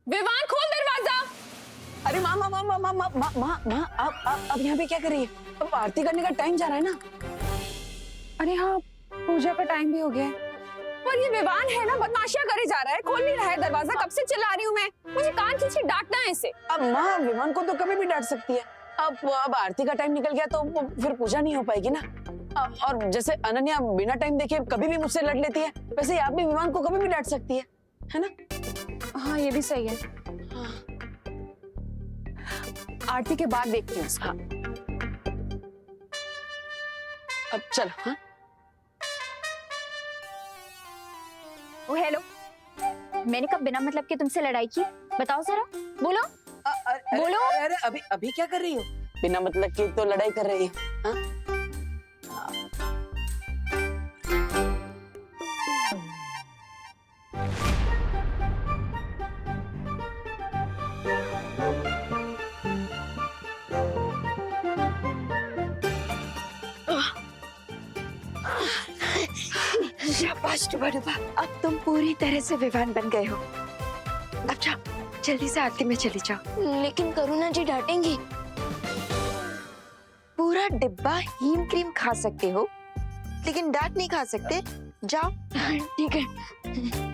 विवान खोल दरवाजा। अरे माँ माँ माँ माँ माँ माँ माँ माँ माँ, आप यहाँ पे क्या कर रही है? अब आरती करने का टाइम जा रहा है ना। अरे हाँ, पूजा का टाइम भी हो गया है। पर ये विवान है ना, बदमाशियां करे जा रहा है, खोल नहीं रहा है दरवाजा। कब से चिल्ला रही हूँ मैं, मुझे कान खींच के डांटना है इसे। अब माँ विमान को तो कभी भी डांट सकती है। अब आरती का टाइम निकल गया तो फिर पूजा नहीं हो पाएगी ना। और जैसे अनन्या बिना टाइम देखे कभी भी मुझसे लड़ लेती है, वैसे ही आप भी विमान को कभी भी डांट सकती है ना? हाँ ये भी सही है। हाँ। आरती के बाद देखती हूँ उसका। हाँ। अब चल। हाँ ओ हेलो, मैंने कब बिना मतलब के तुमसे लड़ाई की? बताओ जरा, बोलो। बोलो। अरे अभी अभी क्या कर रही हो? बिना मतलब की तो लड़ाई कर रही है। हाँ? शाबाश डुबा, अब तुम पूरी तरह से विवान बन गए हो। अब जाओ, जल्दी से आरती में चली जाओ। लेकिन करुणा जी डांटेंगी। पूरा डिब्बा हीम क्रीम खा सकते हो, लेकिन डांट नहीं खा सकते। जाओ। ठीक है।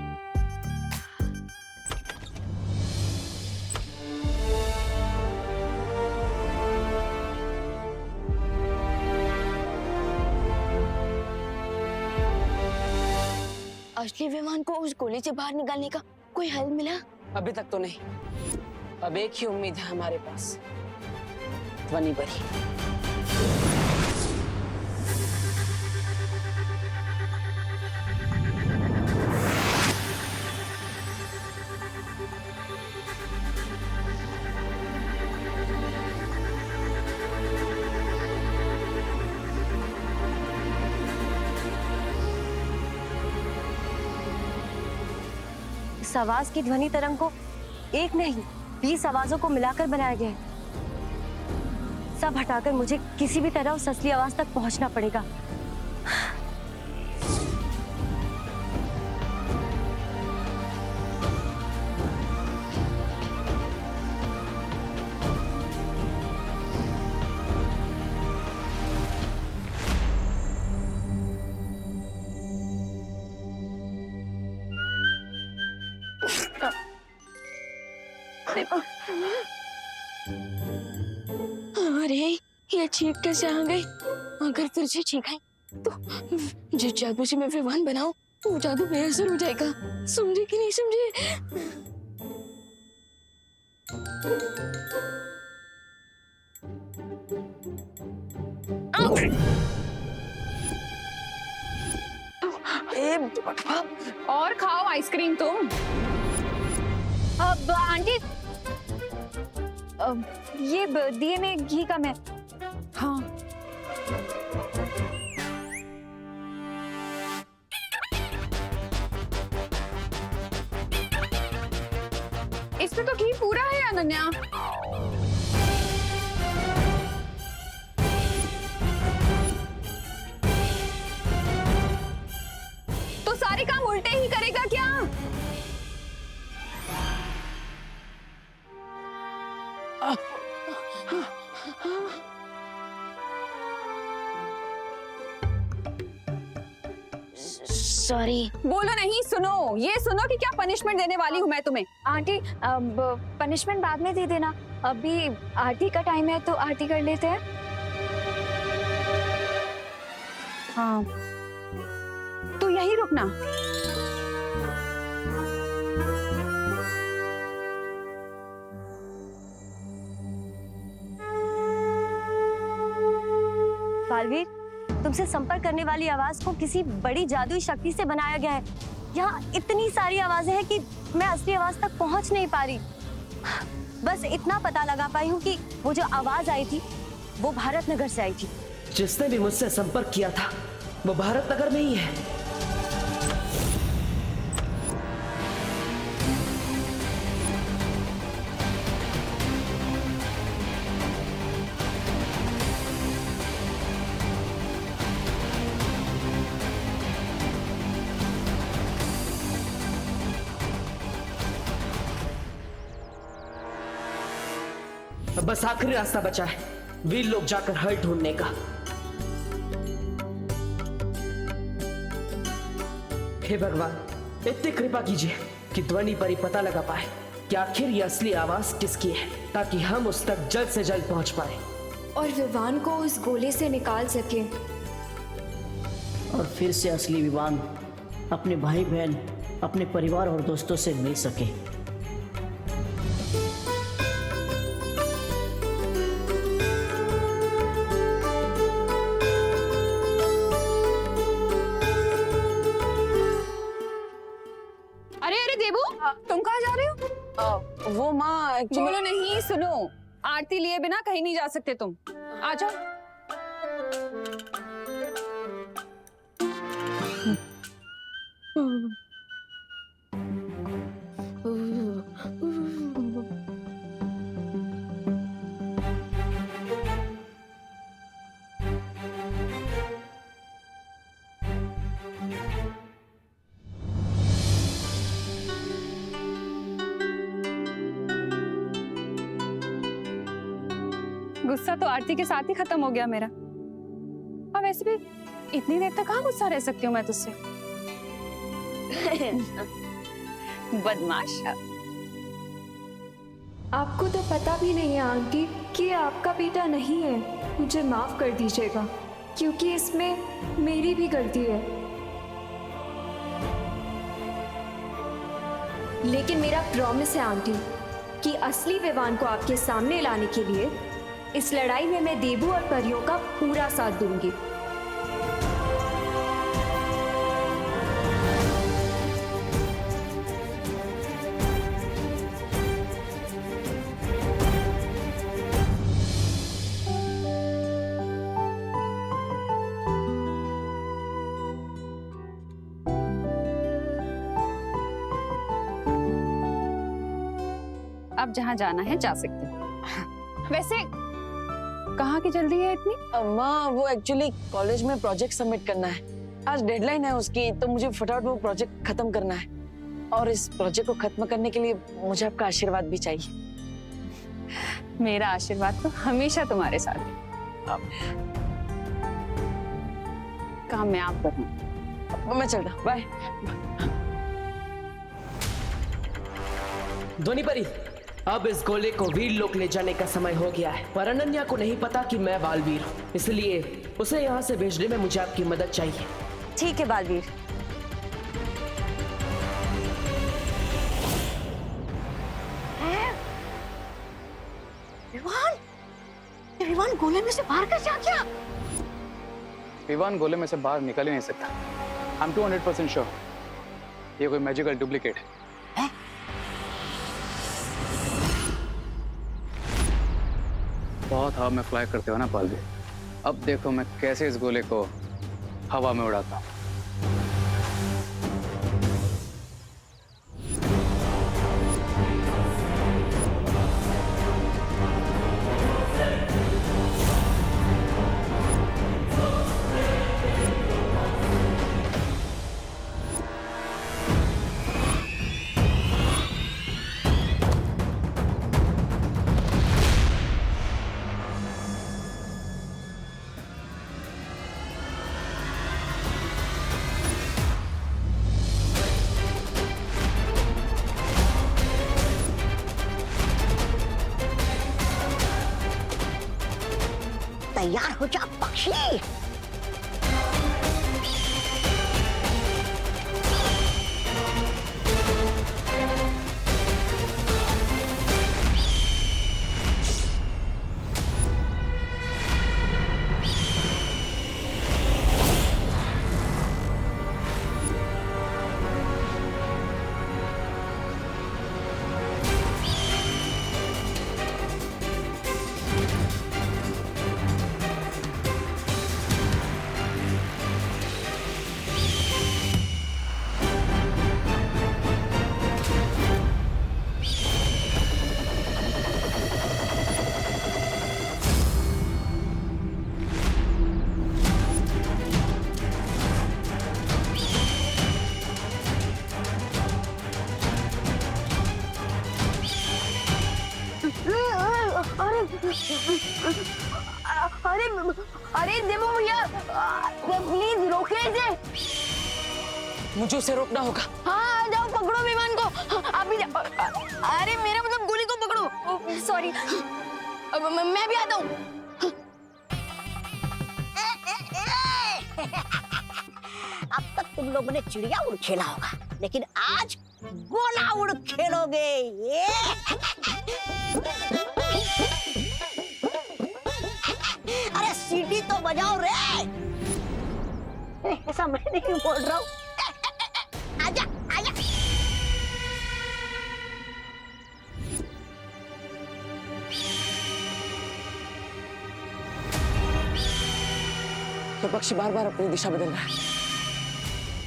असली विमान को उस गोली से बाहर निकालने का कोई हल मिला? अभी तक तो नहीं। अब एक ही उम्मीद है हमारे पास, ध्वनि परी। इस आवाज की ध्वनि तरंग को एक नहीं 20 आवाजों को मिलाकर बनाया गया है। सब हटाकर मुझे किसी भी तरह उस असली आवाज तक पहुंचना पड़ेगा। अरे ये चीख कैसे आ गई? अगर फिर से चीख आई तो जिस जादू से मैं विवान बनाऊं वो जादू बेअसर हो जाएगा। समझे कि नहीं समझे? ए, और खाओ आइसक्रीम तुम। अब आंटी, ये दिए में घी कम है। हाँ इसमें तो घी पूरा है अनन्या। तो सारे काम उल्टे ही करेगा क्या? सॉरी बोलो नहीं, सुनो। ये सुनो कि क्या पनिशमेंट देने वाली हूँ मैं तुम्हें। आंटी, अब पनिशमेंट बाद में दे देना, अभी आरती का टाइम है तो आरती कर लेते हैं। हाँ तो यही रुकना। बालवीर, तुमसे संपर्क करने वाली आवाज को किसी बड़ी जादुई शक्ति से बनाया गया है। यहाँ इतनी सारी आवाजें हैं कि मैं असली आवाज तक पहुंच नहीं पा रही। बस इतना पता लगा पाई हूँ कि वो जो आवाज आई थी वो भारत नगर से आई थी। जिसने भी मुझसे संपर्क किया था वो भारत नगर में ही है। अब बस आखिरी रास्ता बचा है, वीर लोग जाकर हल ढूंढने का। हे भगवान, इतनी कृपा कीजिए कि ध्वनि परी पता लगा पाए कि आखिर ये असली आवाज किसकी है, ताकि हम उस तक जल्द से जल्द पहुंच पाए और विवान को उस गोले से निकाल सके। और फिर से असली विवान अपने भाई बहन, अपने परिवार और दोस्तों से मिल सके। अरे अरे देबू, तुम कहाँ जा रहे हो? वो माँ एक्चुअली बोलो नहीं, सुनो, आरती लिए बिना कहीं नहीं जा सकते तुम। आ जाओ। गुस्सा तो आरती के साथ ही खत्म हो गया मेरा। अब वैसे भी इतनी देर तक कहाँ गुस्सा रह सकती हूँ मैं तुझसे। बदमाश। आपको तो पता भी नहीं है आंटी कि ये आपका बेटा नहीं है। मुझे माफ कर दीजिएगा क्योंकि इसमें मेरी भी गलती है। लेकिन मेरा प्रॉमिस है आंटी कि असली विवान को आपके सामने लाने के लिए इस लड़ाई में मैं देबू और परियों का पूरा साथ दूंगी। अब जहाँ जाना है जा सकते हो। वैसे कहाँ की जल्दी है इतनी? माँ वो एक्चुअली कॉलेज में प्रोजेक्ट सबमिट करना है, आज डेडलाइन है उसकी, तो मुझे फटाफट वो प्रोजेक्ट खत्म करना है। और इस प्रोजेक्ट को खत्म करने के लिए मुझे आपका आशीर्वाद भी चाहिए। मेरा आशीर्वाद तो हमेशा तुम्हारे साथ है। काम मैं आप करूँ। मैं चलता, बाय। ध्वनि परी, अब इस गोले को वीर लोक ले जाने का समय हो गया है, पर अनन्या को नहीं पता कि मैं बालवीर हूँ, इसलिए उसे यहाँ से भेजने में मुझे आपकी मदद चाहिए। ठीक है बालवीर। विवान गोले में से बाहर कैसे आ गया? विवान गोले में से बाहर निकल ही नहीं सकता। आई एम 200% श्योर ये कोई मैजिकल डुप्लीकेट है। बहुत हवा में फ्लाई करते हो ना पालवी, अब देखो मैं कैसे इस गोले को हवा में उड़ाता हूँ। तैयार हो जा पक्षी। अरे अरे देवो भैया प्लीज रोके इसे। मुझे उसे रोकना होगा। हाँ जाओ पकड़ो विमान को। आप भी अरे मेरा मतलब गोली को पकड़ो। सॉरी, मैं भी आता हूँ। अब तक तुम लोगों ने चिड़िया उड़ खेला होगा, लेकिन आज गोला उड़ खेलोगे। ये अरे सीटी तो बजाओ रे। ऐसा मैं नहीं बोल रहा हूँ। आजा आजा। तो पक्षी बार बार अपनी दिशा बदल रहा है।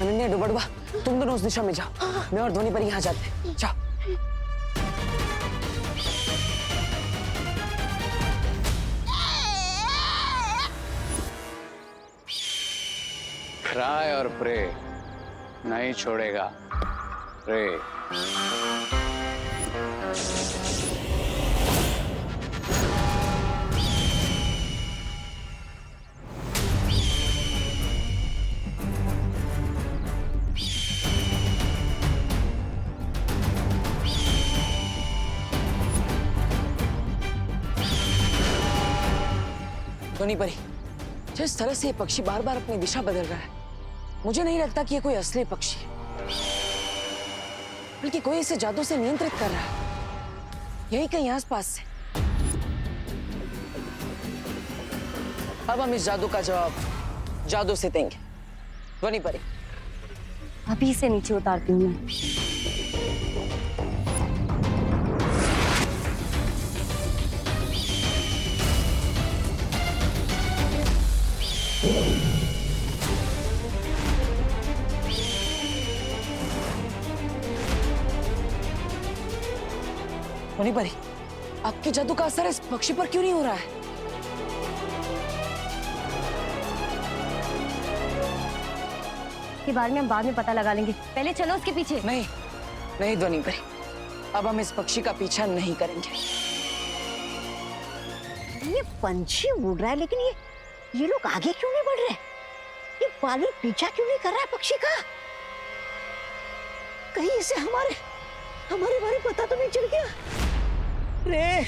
अनन्या, डुबड़वा, तुम दोनों उस दिशा में जाओ, मैं और ध्वनि पर यहाँ जाते हैं। जाओ। क्राई और प्रे नहीं छोड़ेगा। प्रे। ध्वनि परी, जिस तरह से ये पक्षी बार बार अपनी दिशा बदल रहा है, मुझे नहीं लगता कि ये कोई असली पक्षी है, बल्कि कोई इसे जादू से नियंत्रित कर रहा है, यही कहीं आसपास से। अब हम इस जादू का जवाब जादू से देंगे। ध्वनि परी, अभी से नीचे उतारती हूँ मैं। ध्वनि परी, आपकी जादू का असर इस पक्षी पर क्यों नहीं हो रहा है? के बारे में हम बाद में पता लगा लेंगे, पहले चलो उसके पीछे। नहीं नहीं ध्वनि परी, अब हम इस पक्षी का पीछा नहीं करेंगे। ये पंछी उड़ रहा है, लेकिन ये लोग आगे क्यों नहीं बढ़ रहे? ये बालू पीछा क्यों नहीं कर रहा है पक्षी का? कहीं इसे हमारे बारे पता तो नहीं चल गया? रे,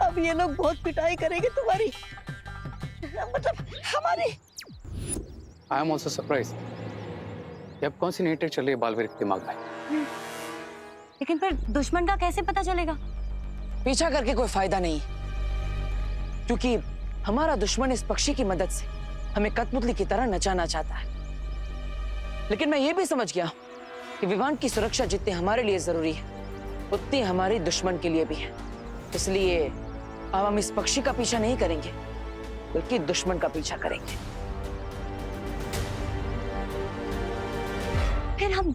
अब ये लोग बहुत पिटाई करेंगे तुम्हारी, मतलब हमारी। I am also surprise. अब कौन सी नई ट्रिक चल रही है बालवीर के दिमाग में? लेकिन फिर दुश्मन का कैसे पता चलेगा? पीछा करके कोई फायदा नहीं, क्योंकि हमारा दुश्मन इस पक्षी की मदद से हमें कठपुतली की तरह नचाना चाहता है। लेकिन मैं ये भी समझ गया कि विवान की सुरक्षा जितनी हमारे लिए जरूरी है, उतनी हमारे दुश्मन के लिए भी है। इसलिए अब हम इस पक्षी का पीछा नहीं करेंगे, बल्कि दुश्मन का पीछा करेंगे। फिर हम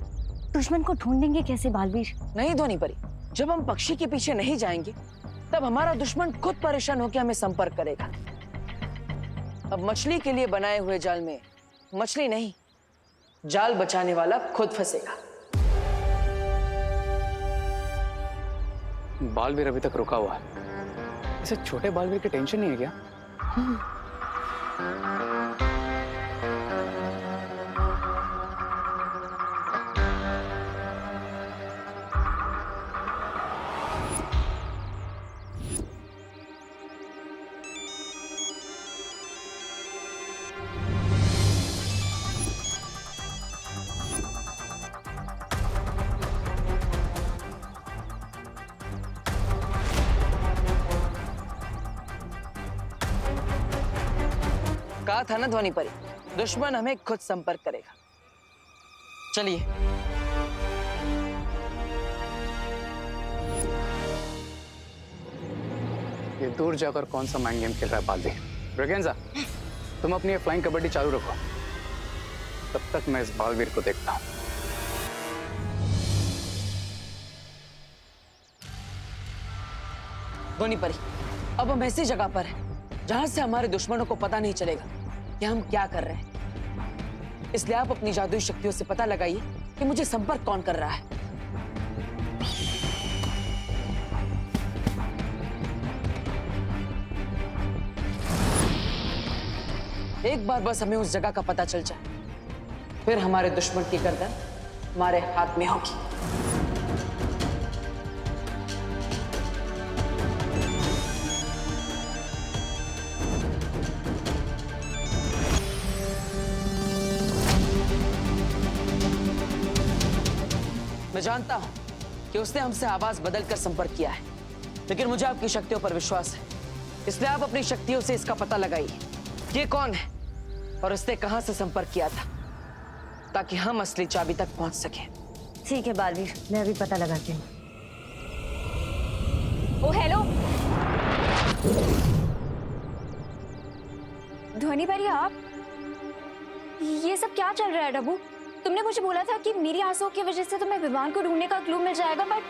दुश्मन को ढूंढेंगे कैसे बालवीर? नहीं ध्वनि परी, जब हम पक्षी के पीछे नहीं जाएंगे, तब हमारा दुश्मन खुद परेशान होकर हमें संपर्क करेगा। अब मछली के लिए बनाए हुए जाल में मछली नहीं, जाल बचाने वाला खुद फंसेगा। बालवीर अभी तक रुका हुआ है। इसे छोटे बालवीर की टेंशन नहीं है क्या? कहा था ना ध्वनि परी, दुश्मन हमें खुद संपर्क करेगा। चलिए। ये दूर जाकर कौन सा माइंड गेम खेल रहा है बालवीर? ब्रेगेंजा, तुम अपनी ये फ्लाइंग कबड्डी चालू रखो, तब तक मैं इस बालवीर को देखता हूँ। ध्वनि परी, अब हम ऐसी जगह पर हैं जहां से हमारे दुश्मनों को पता नहीं चलेगा कि हम क्या कर रहे हैं। इसलिए आप अपनी जादुई शक्तियों से पता लगाइए कि मुझे संपर्क कौन कर रहा है। एक बार बस हमें उस जगह का पता चल जाए, फिर हमारे दुश्मन की गर्दन हमारे हाथ में होगी। मैं जानता हूं कि उसने हमसे आवाज बदलकर संपर्क किया है, लेकिन मुझे आपकी शक्तियों पर विश्वास है, इसलिए आप अपनी शक्तियों से इसका पता लगाइए ये कौन है और इसने कहां से संपर्क किया था, ताकि हम असली चाबी तक पहुंच सकें। ठीक है बालवीर, मैं अभी पता लगाती हूँ। ओ हेलो, ध्वनि भैया आप, ये सब क्या चल रहा है डब्बू? तुमने मुझे बोला था कि मेरी आंसुओं की वजह से तुम्हें विवान को ढूंढने का क्लू मिल जाएगा, बट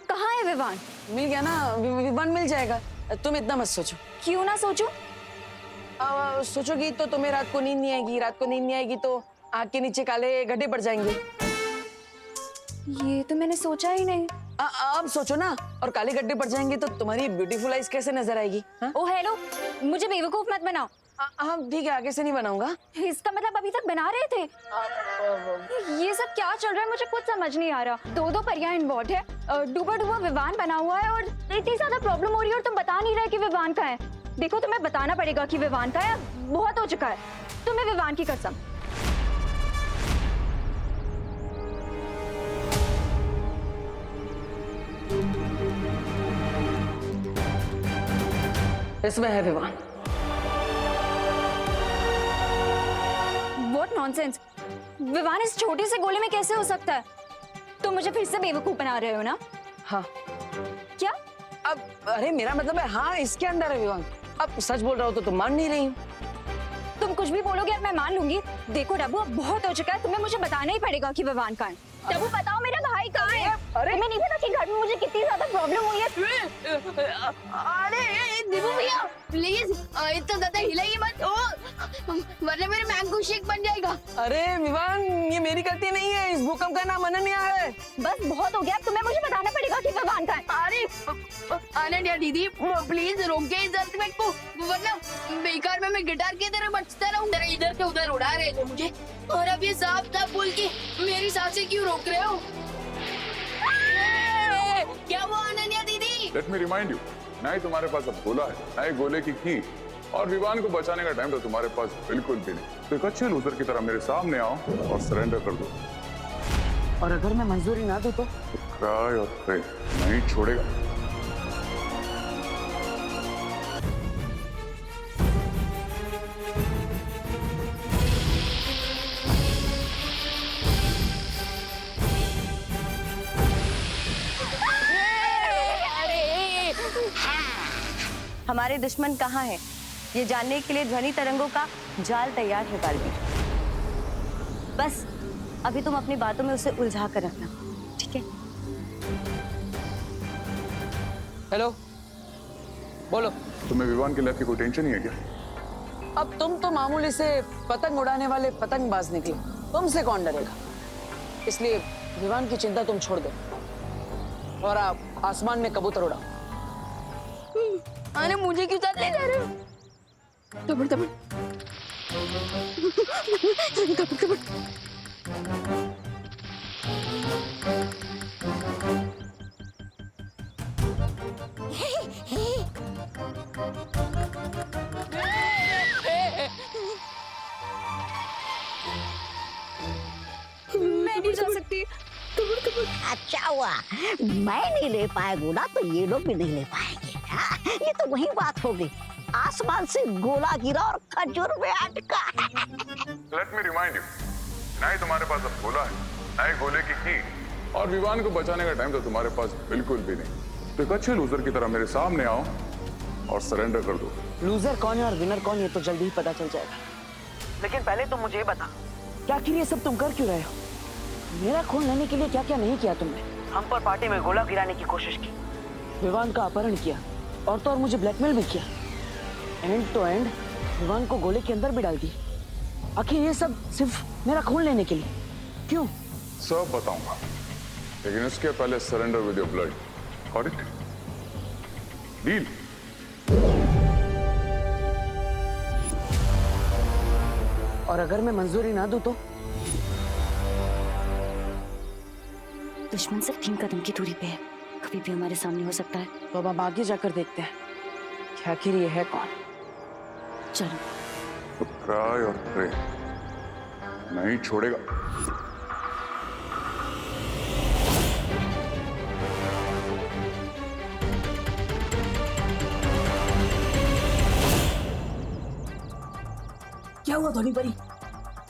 कहाँ है विवान? मिल गया ना, विवान मिल जाएगा, तुम इतना मत सोचो। क्यों ना सोचूं? सोचोगी तो तुम्हें रात को नींद नहीं आएगी, रात को नींद नहीं आएगी तो आँख के नीचे काले गड्ढे पड़ जाएंगे। ये तो मैंने सोचा ही नहीं। आप सोचो ना, और काले गड्ढे पड़ जाएंगे तो तुम्हारी ब्यूटीफुल आइज कैसे नजर आएगी? ओ हेलो, मुझे बेवकूफ मत बनाओ। हाँ ठीक है, आगे से नहीं बनाऊंगा। इसका मतलब अभी तक बना रहे थे? ये सब क्या चल रहा है, मुझे कुछ समझ नहीं आ रहा। दो परियां इन्वॉल्व है, डूबा डूबा विवान बना हुआ है और इतनी ज्यादा प्रॉब्लम हो रही है और तुम बता नहीं रहे कि विवान का है। देखो तुम्हें बताना पड़ेगा कि विवान का है, बहुत हो चुका है। तुम्हें विवान की कसम। इसमें है विवान। व्हाट नॉनसेंस, विवान इस छोटे से गोले में कैसे हो सकता है? तुम मुझे फिर से बेवकूफ बना रहे हो ना? हाँ। क्या? अब अरे मेरा मतलब है हाँ, इसके अंदर है विवान। अब सच बोल रहा हो तो तुम मान नहीं रही हो। तुम कुछ भी बोलोगे अब मैं मान लूंगी। देखो डब्बू, अब बहुत हो चुका है, तुम्हें मुझे बताना ही पड़ेगा कि विवान कहाँ है। डब्बू बताओ मेरा भाई कहाँ है? अरे तुम्हें नहीं पता कि घर में मुझे कितनी ज्यादा प्रॉब्लम हुई है? अरे दीपू भैया प्लीज इतना ज्यादा हिलाइए मत, वरना मेरे मैंगो शेक बन जाएगा। अरे विवान, ये मेरी गलती नहीं है, इस भूकंप का नाम अनन्या है। बस बहुत हो गया, अब तुम्हें मुझे बताना पड़ेगा कि विवान कहाँ है। अरे अनन्या दीदी प्लीज रोके इस अर्थक्वेक को, वरना बेकार में मैं गिटार की तरह बजता रहूं। इधर से उधर उड़ा रहे थे मुझे, और अब ये साफ साफ बोल के मेरी सांसें क्यों रोक रहे हो? क्या हुआ अनन्या दीदी? लेट मी रिमाइंड यू, ना ही तुम्हारे पास अब गोला है, ना ही गोले की की, और विवान को बचाने का टाइम तो तुम्हारे पास बिल्कुल भी नहीं। तो एक अच्छे लूजर की तरह मेरे सामने आओ और सरेंडर कर दो। और अगर मैं मंजूरी ना दूं तो? क्राई और प्रे नहीं छोड़ेगा। हमारे दुश्मन कहाँ हैं, ये जानने के लिए ध्वनि तरंगों का जाल तैयार है बालवीर। बस अभी तुम अपनी बातों में उसे उलझा कर रखना, ठीक है? हेलो, बोलो। तुम्हें विवान के लाइफ की कोई टेंशन नहीं है क्या? अब तुम तो मामूली से पतंग उड़ाने वाले पतंगबाज निकले, तुमसे कौन डरेगा? इसलिए विवान की चिंता तुम छोड़ दो और आप आसमान में कबूतर उड़ाओ। अरे मुझे क्यों साथ ले जा रहे हो? दबड़ दबड़ दबड़ दबड़। मैं नहीं जा सकती। अच्छा हुआ मैं नहीं ले पाया गोला तो ये लोग भी नहीं ले पाएंगे। हाँ, ये तो वही बात हो गई, आसमान से गोला गिरा और खजूर में अटका। लेट मी रिमाइंड यू, ना ही तुम्हारे पास अब गोला है, ना ही गोले की, और विवान को बचाने का टाइम तो तुम्हारे पास बिल्कुल भी नहीं। तो एक अच्छे लूजर की तरह मेरे सामने आओ और सरेंडर कर दो। लूजर कौन है और विनर कौन, ये तो जल्दी ही पता चल जाएगा। लेकिन पहले तुम मुझे ये बता, क्या आखिर ये सब तुम कर क्यों रहे हो? मेरा खून लेने के लिए क्या क्या नहीं किया तुमने? हम पर पार्टी में गोला गिराने की कोशिश की, विवान का अपहरण किया, और तो और मुझे ब्लैकमेल भी किया, एंड टू एंड विवान को गोले के अंदर भी डाल दिया। आखिर ये सब सिर्फ मेरा खून लेने के लिए क्यों? सब बताऊंगा, लेकिन इसके पहले surrender with your blood. Got it? Deal? और अगर मैं मंजूरी ना दूं तो? दुश्मन सिर्फ 3 कदम की दूरी पे है, कभी भी हमारे सामने हो सकता है। तो अब हम आगे जाकर देखते हैं कि आखिर ये है कौन। चलो। तो ट्राई और प्रे नहीं छोड़ेगा। क्या हुआ ध्वनि परी?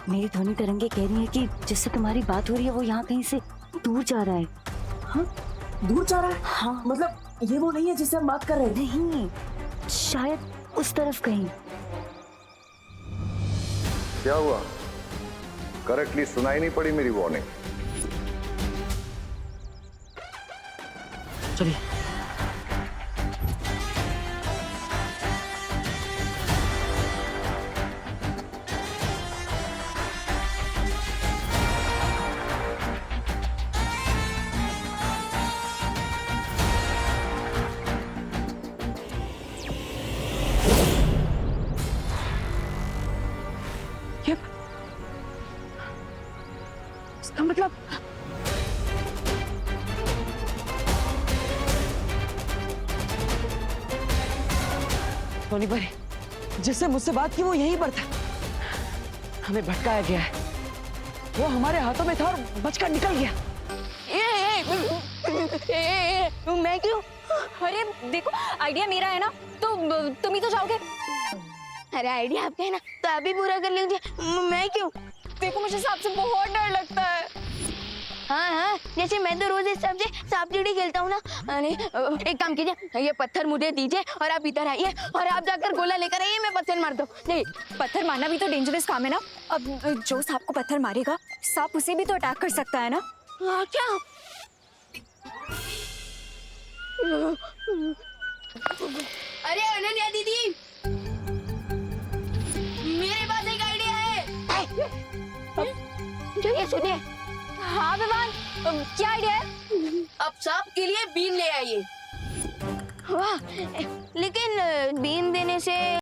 मेरी ध्वनि तरंगे कह रही है कि जिससे तुम्हारी बात हो रही है वो यहाँ कहीं से दूर जा रहा है। हाँ? दूर जा रहा है? हाँ। मतलब ये वो नहीं है जिससे हम बात कर रहे थे? नहीं, शायद उस तरफ कहीं। क्या हुआ? करेक्टली सुनाई नहीं पड़ी मेरी वार्निंग? चलिए। इसका मतलब सोनी परी, जिससे मुझसे बात की वो यहीं पर था। हमें भटकाया गया है, वो हमारे हाथों में था और बचकर निकल गया। मैं क्यों? अरे देखो, आइडिया मेरा है ना, तो तुम ही तो जाओगे। अरे आइडिया आपका है ना, तो आप ही पूरा कर लीजिए, मैं क्यों? देखो, मुझे सांप से बहुत डर लगता है। हाँ हाँ, जैसे मैं तो रोज इस सांप से सांप सीढ़ी खेलता हूँ ना। अरे एक काम कीजिए, ये पत्थर मुझे दीजिए और आप इधर आइए और आप जाकर गोला लेकर आइए, मैं पत्थर मार दूँ। नहीं, पत्थर मारना भी तो डेंजरस काम है ना। अब जो सांप को पत्थर मारेगा, सांप उसे भी तो अटैक कर सकता है ना। हाँ क्या? अरे अनन्या दीदी, मेरे पास एक आइडिया है। जो ये सुनिए। हाँ विवान, क्या आइडिया है? अब सांप के लिए बीन ले आइए। वाह, लेकिन बीन देने से